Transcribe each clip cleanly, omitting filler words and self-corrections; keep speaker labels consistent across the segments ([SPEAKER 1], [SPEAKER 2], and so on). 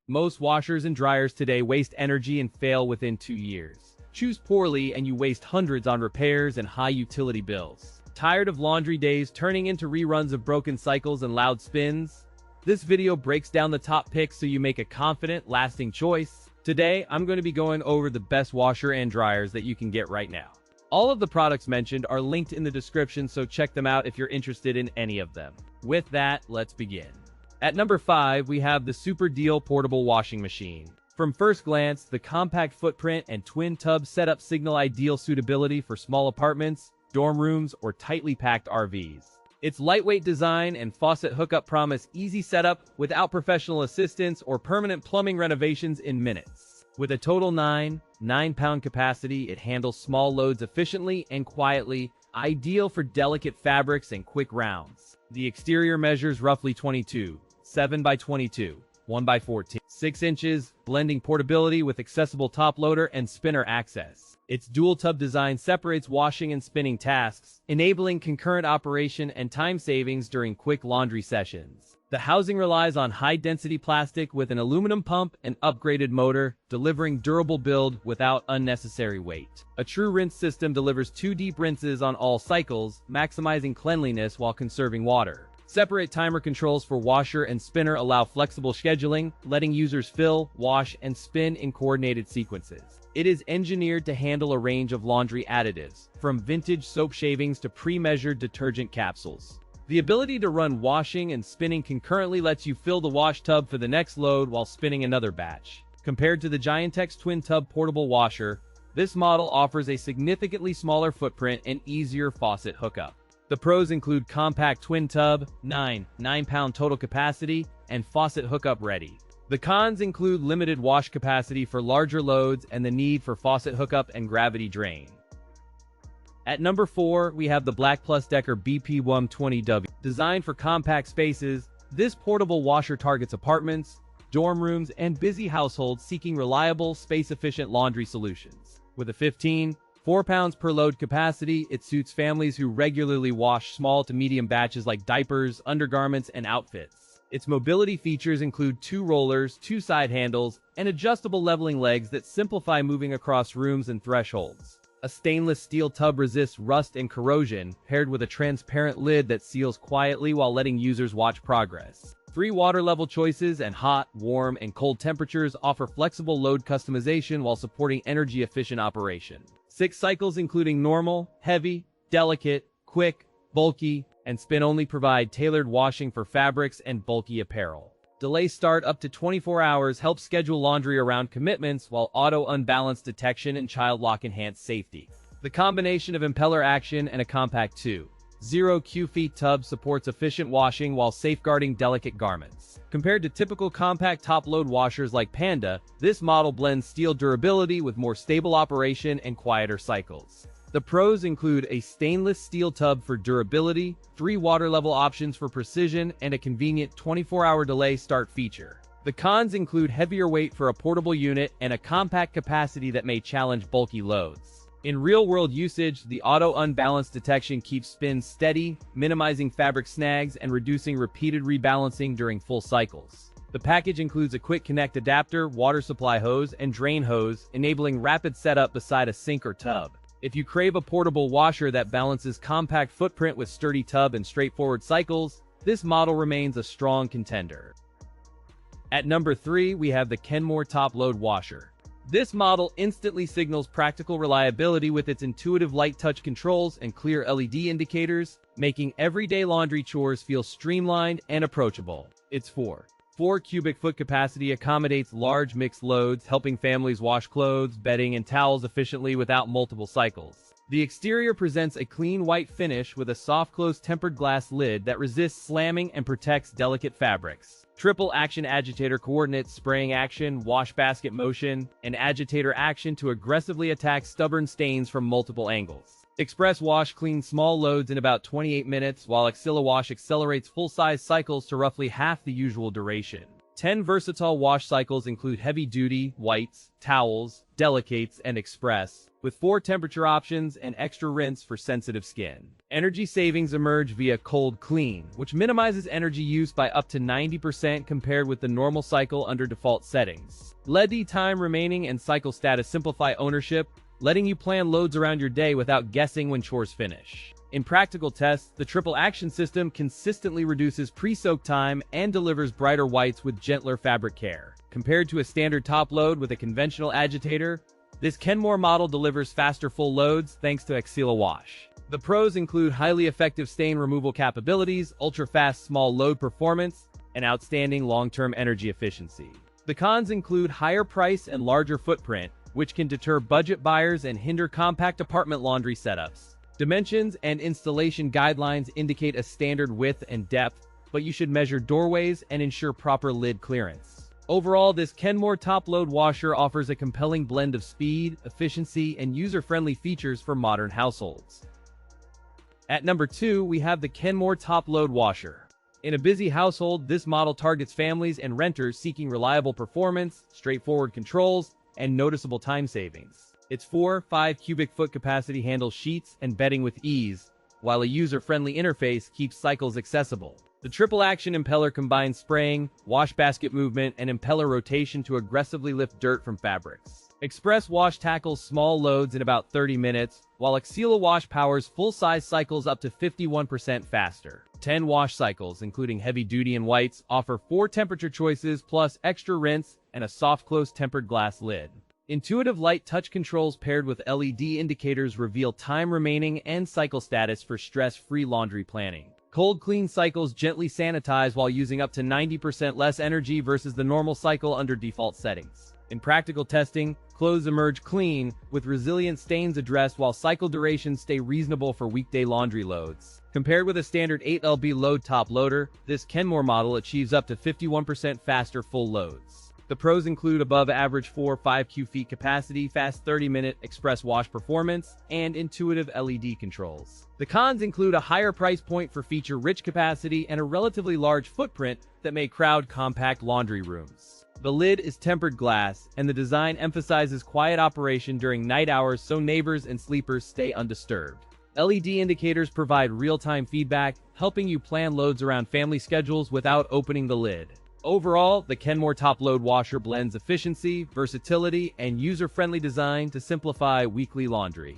[SPEAKER 1] Most washers and dryers today waste energy and fail within 2 years. Choose poorly and you waste hundreds on repairs and high utility bills. Tired of laundry days turning into reruns of broken cycles and loud spins? This video breaks down the top picks so you make a confident, lasting choice. Today, I'm going to be going over the best washer and dryers that you can get right now. All of the products mentioned are linked in the description, so check them out if you're interested in any of them. With that, let's begin. At number 5, we have the Super Deal Portable Washing Machine. From first glance, the compact footprint and twin tub setup signal ideal suitability for small apartments, dorm rooms, or tightly packed RVs. Its lightweight design and faucet hookup promise easy setup without professional assistance or permanent plumbing renovations in minutes. With a total 9-pound capacity, it handles small loads efficiently and quietly, ideal for delicate fabrics and quick rounds. The exterior measures roughly 7 by 22, 1 by 14, 6 inches, blending portability with accessible top loader and spinner access. Its dual tub design separates washing and spinning tasks, enabling concurrent operation and time savings during quick laundry sessions. The housing relies on high-density plastic with an aluminum pump and upgraded motor, delivering durable build without unnecessary weight. A true rinse system delivers 2 deep rinses on all cycles, maximizing cleanliness while conserving water. Separate timer controls for washer and spinner allow flexible scheduling, letting users fill, wash, and spin in coordinated sequences. It is engineered to handle a range of laundry additives, from vintage soap shavings to pre-measured detergent capsules. The ability to run washing and spinning concurrently lets you fill the wash tub for the next load while spinning another batch. Compared to the Giantex Twin Tub Portable Washer, this model offers a significantly smaller footprint and easier faucet hookup. The pros include compact twin tub, 9-pound total capacity, and faucet hookup ready. The cons include limited wash capacity for larger loads and the need for faucet hookup and gravity drain. At number 4, we have the Black+Decker BPWM20W. Designed for compact spaces, this portable washer targets apartments, dorm rooms, and busy households seeking reliable, space-efficient laundry solutions. With a 4 pounds per load capacity, it suits families who regularly wash small to medium batches like diapers, undergarments, and outfits. Its mobility features include 2 rollers, 2 side handles, and adjustable leveling legs that simplify moving across rooms and thresholds. A stainless steel tub resists rust and corrosion, paired with a transparent lid that seals quietly while letting users watch progress. 3 water level choices and hot, warm, and cold temperatures offer flexible load customization while supporting energy-efficient operation. 6 cycles including normal, heavy, delicate, quick, bulky, and spin-only provide tailored washing for fabrics and bulky apparel. Delay start up to 24 hours helps schedule laundry around commitments, while auto-unbalance detection and child lock enhance safety. The combination of impeller action and a compact 2.0 cubic tub supports efficient washing while safeguarding delicate garments. Compared to typical compact top-load washers like Panda, this model blends steel durability with more stable operation and quieter cycles. The pros include a stainless steel tub for durability, 3 water-level options for precision, and a convenient 24-hour delay start feature. The cons include heavier weight for a portable unit and a compact capacity that may challenge bulky loads. In real-world usage, the auto-unbalance detection keeps spins steady, minimizing fabric snags and reducing repeated rebalancing during full cycles. The package includes a quick connect adapter, water supply hose, and drain hose, enabling rapid setup beside a sink or tub. If you crave a portable washer that balances compact footprint with sturdy tub and straightforward cycles, this model remains a strong contender. At number 3, we have the Kenmore Top-Load Washer. This model instantly signals practical reliability with its intuitive light touch controls and clear LED indicators, making everyday laundry chores feel streamlined and approachable. Its 4 cubic foot capacity accommodates large mixed loads, helping families wash clothes, bedding, and towels efficiently without multiple cycles. The exterior presents a clean white finish with a soft-close tempered glass lid that resists slamming and protects delicate fabrics. Triple action agitator coordinates spraying action, wash basket motion, and agitator action to aggressively attack stubborn stains from multiple angles. Express Wash cleans small loads in about 28 minutes, while AxillaWash accelerates full-size cycles to roughly half the usual duration. 10 versatile wash cycles include heavy-duty, whites, towels, delicates, and express, with 4 temperature options and extra rinse for sensitive skin. Energy savings emerge via cold clean, which minimizes energy use by up to 90% compared with the normal cycle under default settings. LED time remaining and cycle status simplify ownership, letting you plan loads around your day without guessing when chores finish. In practical tests, the triple action system consistently reduces pre-soak time and delivers brighter whites with gentler fabric care. Compared to a standard top load with a conventional agitator, this Kenmore model delivers faster full loads thanks to Exila Wash. The pros include highly effective stain removal capabilities, ultra-fast small load performance, and outstanding long-term energy efficiency. The cons include higher price and larger footprint, which can deter budget buyers and hinder compact apartment laundry setups. Dimensions and installation guidelines indicate a standard width and depth, but you should measure doorways and ensure proper lid clearance. Overall, this Kenmore top-load washer offers a compelling blend of speed, efficiency, and user-friendly features for modern households. At number 2, we have the Kenmore top-load washer. In a busy household, this model targets families and renters seeking reliable performance, straightforward controls, and noticeable time savings. Its 4-5 cubic foot capacity handles sheets and bedding with ease, while a user-friendly interface keeps cycles accessible. The triple-action impeller combines spraying, wash basket movement, and impeller rotation to aggressively lift dirt from fabrics. Express Wash tackles small loads in about 30 minutes, while Exila Wash powers full-size cycles up to 51% faster. 10 wash cycles, including heavy-duty and whites, offer 4 temperature choices plus extra rinse and a soft-close tempered glass lid. Intuitive light touch controls paired with LED indicators reveal time remaining and cycle status for stress-free laundry planning. Cold clean cycles gently sanitize while using up to 90% less energy versus the normal cycle under default settings. In practical testing, clothes emerge clean, with resilient stains addressed while cycle durations stay reasonable for weekday laundry loads. Compared with a standard 8lb load top loader, this Kenmore model achieves up to 51% faster full loads. The pros include above-average 4-5 Q-feet capacity, fast 30-minute express wash performance, and intuitive LED controls. The cons include a higher price point for feature-rich capacity and a relatively large footprint that may crowd compact laundry rooms. The lid is tempered glass, and the design emphasizes quiet operation during night hours so neighbors and sleepers stay undisturbed. LED indicators provide real-time feedback, helping you plan loads around family schedules without opening the lid. Overall, the Kenmore top-load washer blends efficiency, versatility, and user-friendly design to simplify weekly laundry.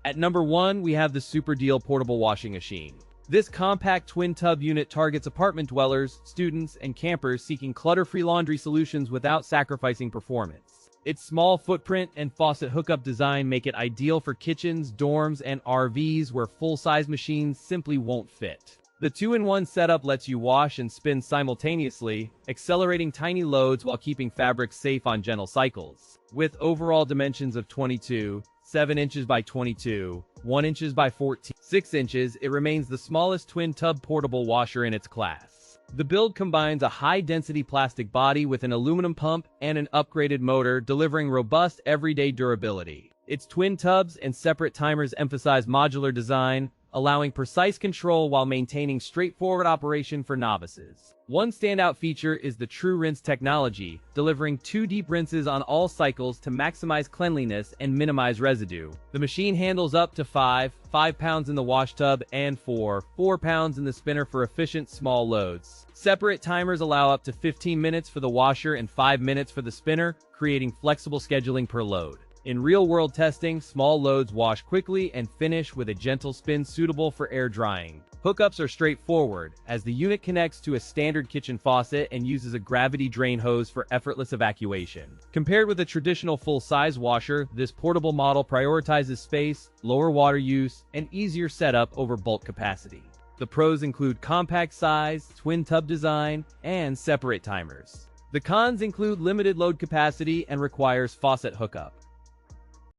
[SPEAKER 1] At number 1, we have the Super Deal Portable Washing Machine. This compact twin-tub unit targets apartment dwellers, students, and campers seeking clutter-free laundry solutions without sacrificing performance. Its small footprint and faucet hookup design make it ideal for kitchens, dorms, and RVs where full-size machines simply won't fit. The 2-in-1 setup lets you wash and spin simultaneously, accelerating tiny loads while keeping fabrics safe on gentle cycles. With overall dimensions of 22, 7 inches by 22, 1 inches by 14, 6 inches, it remains the smallest twin-tub portable washer in its class. The build combines a high-density plastic body with an aluminum pump and an upgraded motor, delivering robust everyday durability. Its twin tubs and separate timers emphasize modular design, allowing precise control while maintaining straightforward operation for novices. One standout feature is the True Rinse technology, delivering 2 deep rinses on all cycles to maximize cleanliness and minimize residue. The machine handles up to 5 pounds in the wash tub, and 4 pounds in the spinner for efficient small loads. Separate timers allow up to 15 minutes for the washer and 5 minutes for the spinner, creating flexible scheduling per load. In real-world testing, small loads wash quickly and finish with a gentle spin suitable for air drying. Hookups are straightforward, as the unit connects to a standard kitchen faucet and uses a gravity drain hose for effortless evacuation. Compared with a traditional full-size washer, this portable model prioritizes space, lower water use, and easier setup over bulk capacity. The pros include compact size, twin-tub design, and separate timers. The cons include limited load capacity and requires faucet hookup.